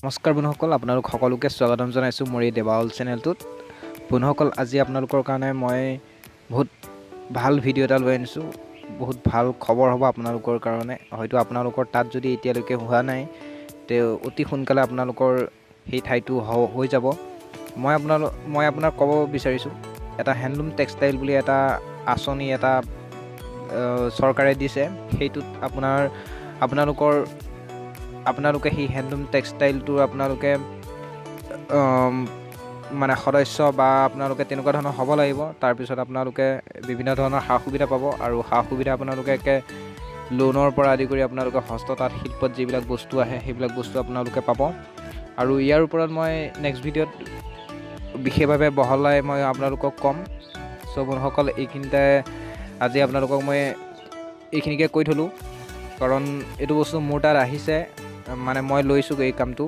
নমস্কাৰ বন্ধুসকল, আপোনালোক সকলোকে স্বাগতম জনাইছোঁ মোৰ এই দেৱাল চেনেলটোত। বন্ধুসকল, আজি আপোনালোকৰ কাৰণে মই বহুত ভাল ভিডিঅ' এটা লৈ আনিছোঁ। বহুত ভাল খবৰ হ'ব আপোনালোকৰ কাৰণে। হয়তো আপোনালোকৰ তাত যদি এতিয়ালৈকে হোৱা নাই, তে অতি সোনকালে আপোনালোকৰ সেই ঠাইটো হৈ যাব। মই আপোনাক ক'ব বিচাৰিছোঁ, এটা হেণ্ডলুম টেক্সটাইল বুলি এটা আঁচনি এটা চৰকাৰে দিছে। সেইটোত আপোনালোকে সেই হেণ্ডলুম টেক্সটাইলটোৰ আপোনালোকে মানে সদস্য বা আপোনালোকে তেনেকুৱা ধৰণৰ হ'ব লাগিব। তাৰপিছত আপোনালোকে বিভিন্ন ধৰণৰ সা সুবিধা পাব, আৰু সা সুবিধা আপোনালোকে লোনৰ পৰা আদি কৰি আপোনালোকে হস্ততাঁত শিল্পত যিবিলাক বস্তু আহে সেইবিলাক বস্তু আপোনালোকে পাব। আৰু ইয়াৰ ওপৰত মই নেক্সট ভিডিঅ'ত বিশেষভাৱে বহলাই মই আপোনালোকক ক'ম। চ' বন্ধুসকল, এইখিনিতে আজি আপোনালোকক মই এইখিনিকে কৈ থ'লোঁ, কাৰণ এইটো বস্তু মোৰ তাত আহিছে, মানে মই লৈছোঁ এই কামটো,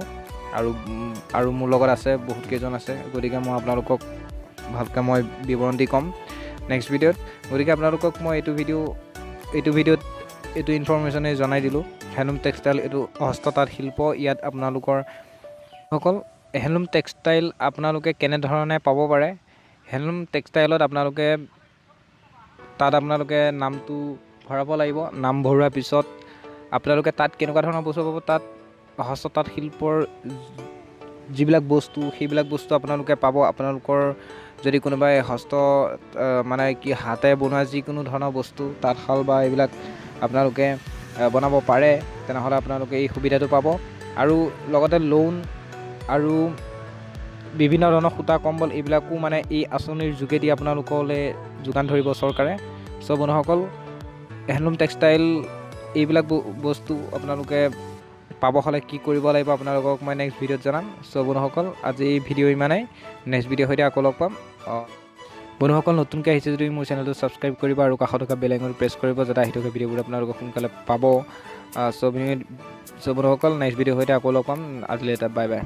আৰু মোৰ লগত আছে বহুত কেইজন আছে। গতিকে মই আপোনালোকক ভালকৈ মই বিৱৰণ দি ক'ম নেক্সট ভিডিঅ'ত। গতিকে আপোনালোকক মই এইটো ভিডিঅ'ত এইটো ইনফৰমেশ্যনেই জনাই দিলোঁ। হেণ্ডলুম টেক্সটাইল এইটো হস্ততাঁত শিল্প। ইয়াত আপোনালোকৰ সকল হেণ্ডলুম টেক্সটাইল আপোনালোকে কেনেধৰণে পাব পাৰে। হেণ্ডলুম টেক্সটাইলত আপোনালোকে নামটো ভৰাব লাগিব। নাম ভৰোৱাৰ পিছত আপোনালোকে তাত কেনেকুৱা ধৰণৰ বস্তু পাব, তাত হস্ততাঁত শিল্পৰ যিবিলাক বস্তু সেইবিলাক বস্তু আপোনালোকে পাব। আপোনালোকৰ যদি কোনোবাই হাতে বনোৱা যিকোনো ধৰণৰ বস্তু, তাঁতশাল বা এইবিলাক আপোনালোকে বনাব পাৰে, তেনেহ'লে আপোনালোকে এই সুবিধাটো পাব। আৰু লগতে লোন আৰু বিভিন্ন ধৰণৰ সূতা কম্বল এইবিলাকো মানে এই আঁচনিৰ যোগেদি আপোনালোকলৈ যোগান ধৰিব চৰকাৰে। চ' বন্ধুসকল, হেণ্ডলুম টেক্সটাইল এইবিলাক বস্তু আপোনালোকে পাব হ'লে কি কৰিব লাগিব আপোনালোকক মই নেক্সট ভিডিঅ'ত জনাম। চ' বন্ধুসকল, আজি ভিডিঅ' ইমানেই। নেক্সট ভিডিঅ'ৰ সৈতে আকৌ লগ পাম। বন্ধুসকল, নতুনকৈ আহিছে যদি মোৰ চেনেলটো ছাবস্ক্ৰাইব কৰিব আৰু কাষত থকা বেল আইকনটো প্ৰেছ কৰিব, যাতে আহি থকা ভিডিঅ'বোৰ আপোনালোকে সোনকালে পাব। চ' বন্ধুসকল, নেক্সট ভিডিঅ'ৰ সৈতে আকৌ লগ পাম। আজিলৈ এটা বাই বাই।